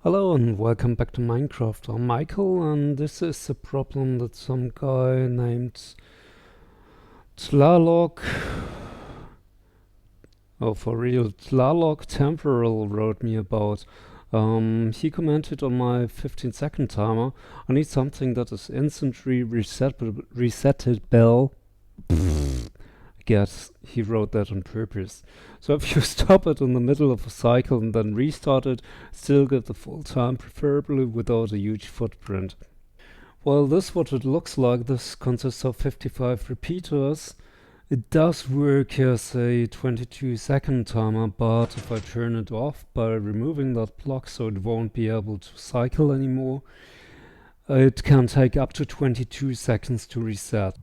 Hello and welcome back to Minecraft. I'm Michael, and this is a problem that some guy named Tlaloc, oh for real, Tlaloc Temporal wrote me about. He commented on my 15-second timer. I need something that is instantly resettable. I guess he wrote that on purpose. So if you stop it in the middle of a cycle and then restart it, still get the full time, preferably without a huge footprint. Well, this is what it looks like. This consists of 55 repeaters. It does work as a 22-second timer, but if I turn it off by removing that block so it won't be able to cycle anymore, it can take up to 22 seconds to reset.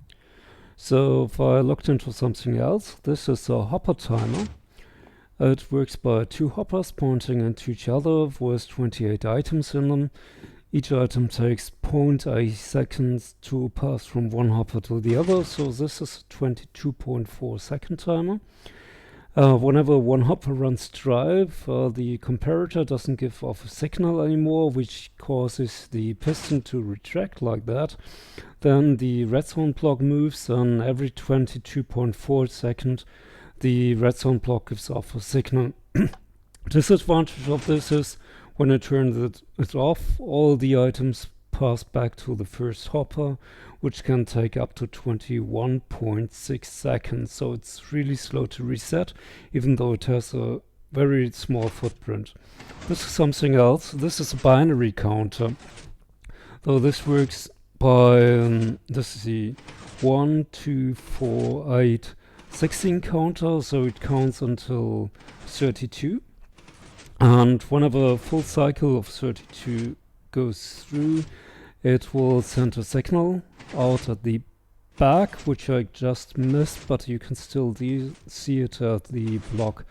So if I looked into something else, this is a hopper timer. It works by two hoppers pointing into each other with 28 items in them. Each item takes 0.8 seconds to pass from one hopper to the other, so this is a 22.4 second timer. Whenever one hopper runs dry, the comparator doesn't give off a signal anymore, which causes the piston to retract like that. Then the redstone block moves, and every 22.4 seconds the redstone block gives off a signal. Disadvantage of this is when I turn it off, all the items pass back to the first hopper, which can take up to 21.6 seconds. So it's really slow to reset, even though it has a very small footprint. This is something else. This is a binary counter. Though this works by, this is the 1, 2, 4, 8, 16 counter, so it counts until 32. And whenever a full cycle of 32 goes through, it will send a signal out at the back, which I just missed, but you can still see it as the block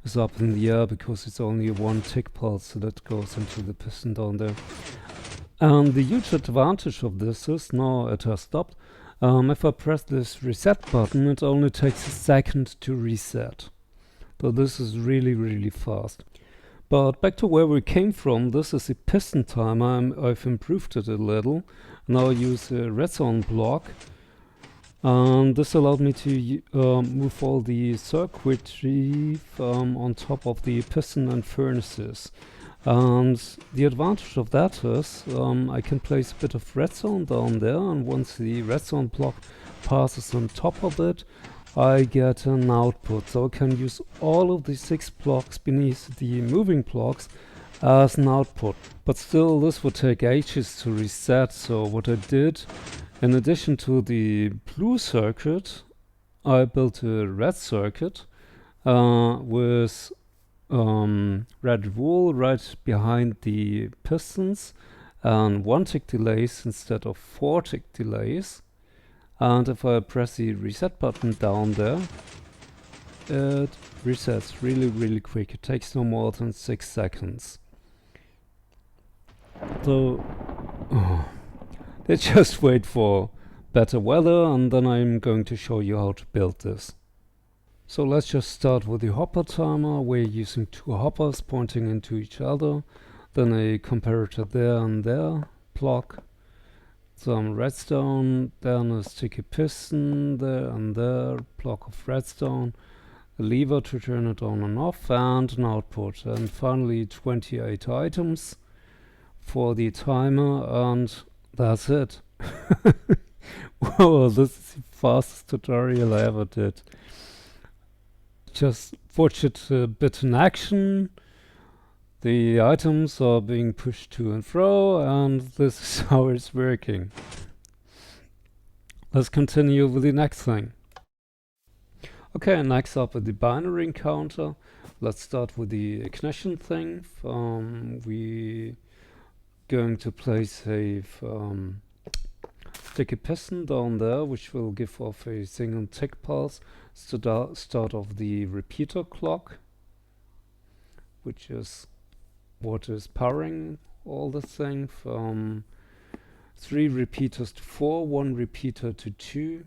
is up in the air because it's only one tick pulse that goes into the piston down there. And the huge advantage of this is, now it has stopped, if I press this reset button, it only takes a second to reset. So this is really fast. But back to where we came from, this is a piston timer. I've improved it a little. Now I use a redstone block. And this allowed me to move all the circuitry on top of the piston and furnaces. And the advantage of that is I can place a bit of redstone down there, and once the redstone block passes on top of it, I get an output. So I can use all of the 6 blocks beneath the moving blocks as an output. But still, this would take ages to reset. So what I did, in addition to the blue circuit, I built a red circuit with red wool right behind the pistons and 1 tick delays instead of 4 tick delays. And if I press the reset button down there, it resets really quick. It takes no more than 6 seconds. So let's just wait for better weather, and then I'm going to show you how to build this. So let's just start with the hopper timer. We're using 2 hoppers pointing into each other, then a comparator there and there, block, some redstone, then a sticky piston there and there, block of redstone, a lever to turn it on and off, and an output. And finally 28 items for the timer, and that's it. Wow, this is the fastest tutorial I ever did. Just watch it a bit in action. The items are being pushed to and fro, and this is how it's working. Let's continue with the next thing. Okay, next up is the binary counter. Let's start with the ignition thing. We going to place a sticky piston down there, which will give off a single tick pulse. Start of the repeater clock, which is what is powering all the thing, from 3 repeaters to 4, 1 repeater to 2.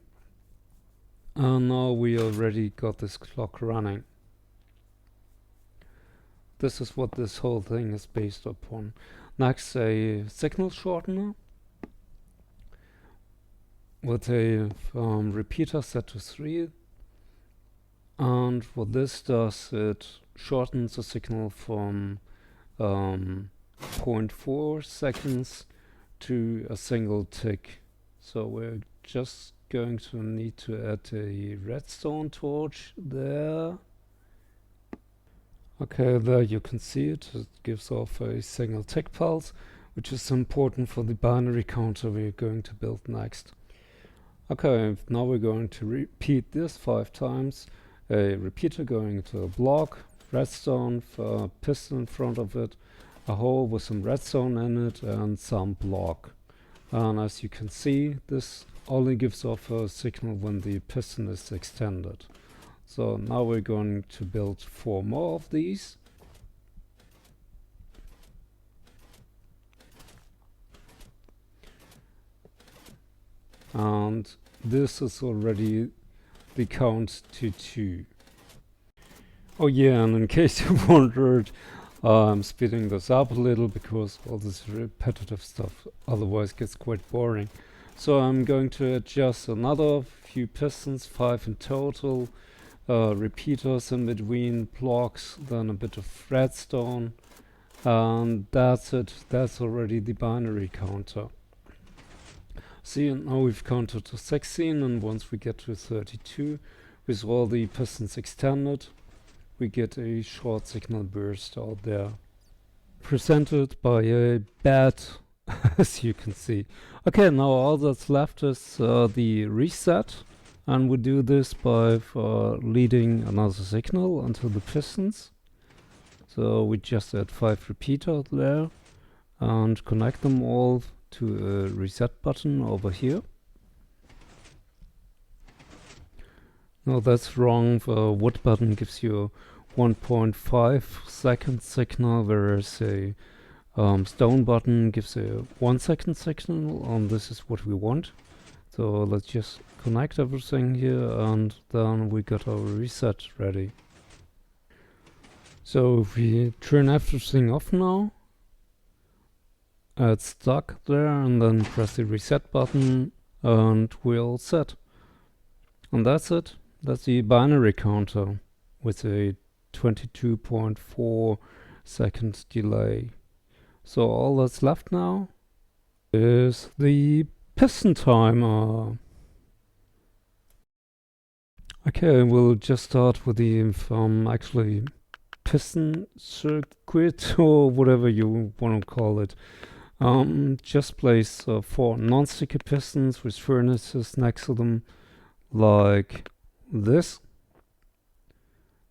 And now we already got this clock running. this is what this whole thing is based upon. Next, a signal shortener with a repeater set to 3. And what this does, it shortens the signal from 0.4 seconds to a single tick. So we're just going to need to add a redstone torch there. Okay, there you can see it. It gives off a single tick pulse, which is important for the binary counter we're going to build next. Okay, now we're going to repeat this 5 times. A repeater going to a block, redstone for a piston in front of it, a hole with some redstone in it, and some block. And as you can see, this only gives off a signal when the piston is extended. So now we're going to build 4 more of these. And this is already the count to 2. Oh yeah, and in case you wondered, I'm speeding this up a little because all this repetitive stuff otherwise gets quite boring. So I'm going to adjust another few pistons, 5 in total, repeaters in between, blocks, then a bit of redstone, and that's it. That's already the binary counter. See, now we've counted to 16, and once we get to 32, with all the pistons extended, we get a short signal burst out there, presented by a bat, as you can see. Okay, now all that's left is the reset, and we do this by leading another signal onto the pistons. So we just add 5 repeaters there and connect them all to a reset button over here. No, that's wrong. The wood button gives you a 1.5 second signal, whereas a stone button gives a 1 second signal, and this is what we want. So let's just connect everything here, and then we got our reset ready. So if we turn everything off now, it's stuck there, and then press the reset button, and we're all set. And that's it. That's the binary counter with a 22.4 second delay. So all that's left now is the piston timer. Okay, we'll just start with the actually piston circuit, or whatever you want to call it. Just place 4 non-sticky pistons with furnaces next to them, like this.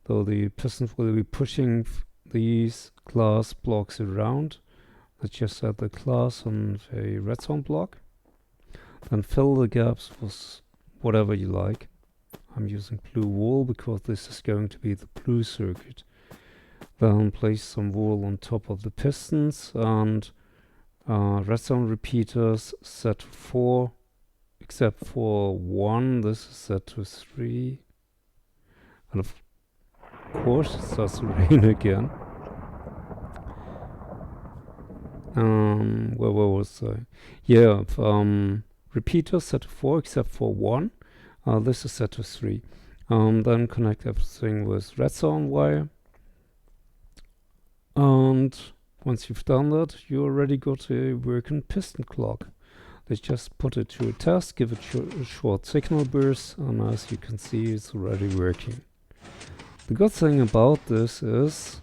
So the pistons will be pushing these glass blocks around. Let's just add the glass and a redstone block. Then fill the gaps with whatever you like. I'm using blue wool because this is going to be the blue circuit. Then place some wool on top of the pistons, and redstone repeaters set to 4, except for 1. This is set to 3. And of course it starts to rain again. Where was I? Yeah, repeaters set to 4 except for 1. This is set to 3. Then connect everything with redstone wire. And once you've done that, you already got a working piston clock. Let's just put it to a test, give it a short signal burst, and as you can see, it's already working. The good thing about this is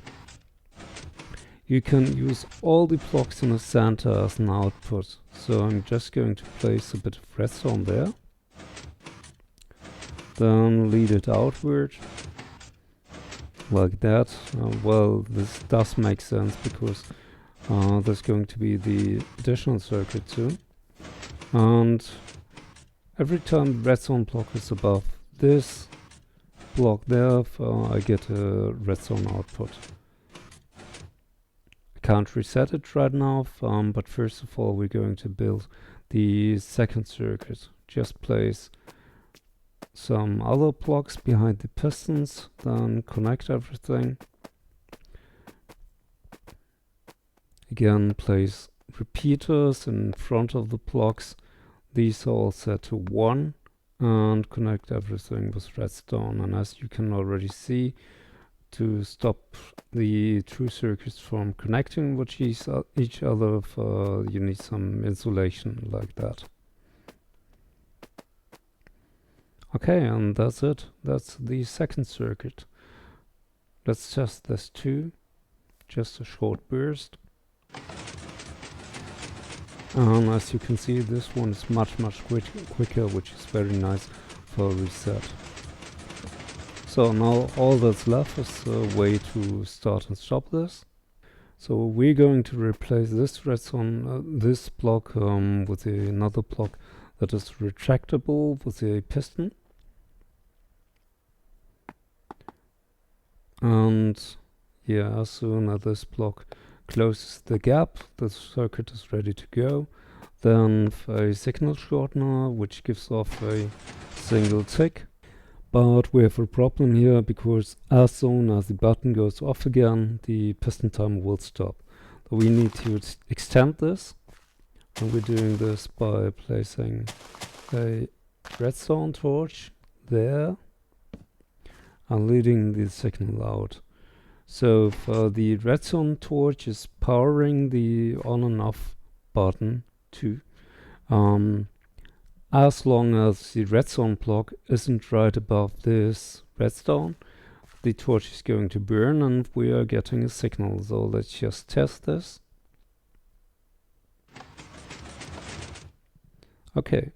you can use all the blocks in the center as an output. So I'm just going to place a bit of redstone there. Then lead it outward. Like that. Well, this does make sense because there's going to be the additional circuit too. And every time the redstone block is above this block there, I get a redstone output. I can't reset it right now, but first of all we're going to build the second circuit. Just place some other blocks behind the pistons, then connect everything. Again, place repeaters in front of the blocks. These are all set to 1 and connect everything with redstone. And as you can already see, to stop the two circuits from connecting with each other, you need some insulation like that. Okay, and that's it. That's the second circuit. Let's test this too. Just a short burst. And as you can see, this one is much quicker, which is very nice for a reset. So now all that's left is a way to start and stop this. So we're going to replace this redstone, this block with another block that is retractable with a piston. And yeah, as soon as this block closes the gap, the circuit is ready to go. Then a signal shortener, which gives off a single tick. But we have a problem here, because as soon as the button goes off again, the piston timer will stop. So we need to extend this, and we're doing this by placing a redstone torch there and leading the signal out. So the redstone torch is powering the on and off button too. As long as the redstone block isn't right above this redstone, the torch is going to burn and we are getting a signal. So let's just test this. Okay,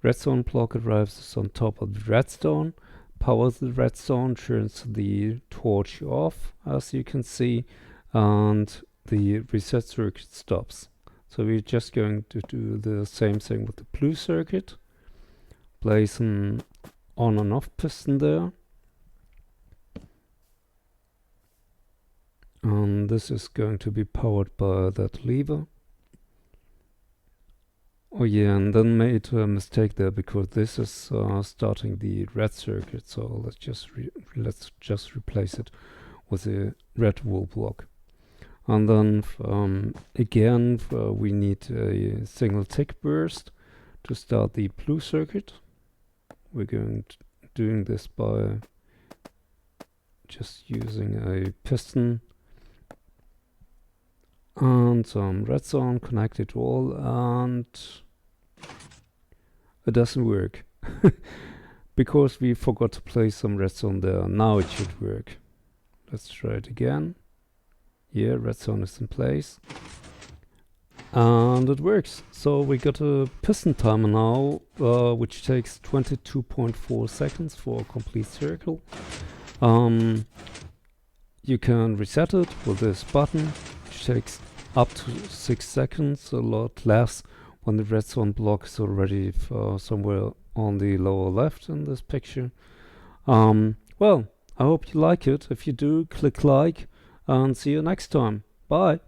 redstone block arrives on top of the redstone, powers the redstone, turns the torch off, as you can see, and the reset circuit stops. So we're just going to do the same thing with the blue circuit. Place an on and off piston there. And this is going to be powered by that lever. Oh yeah, and then made a mistake there, because this is starting the red circuit. So let's just replace it with a red wool block. And then again, we need a single tick burst to start the blue circuit. We're doing this by just using a piston and some redstone, connect it all, and it doesn't work because we forgot to place some redstone there. Now it should work. Let's try it again. Yeah, redstone is in place. And it works. So we got a piston timer now, which takes 22.4 seconds for a complete circle. You can reset it with this button, which takes up to 6 seconds, a lot less when the redstone block is already somewhere on the lower left in this picture. Well, I hope you like it. If you do, click like, and see you next time. Bye.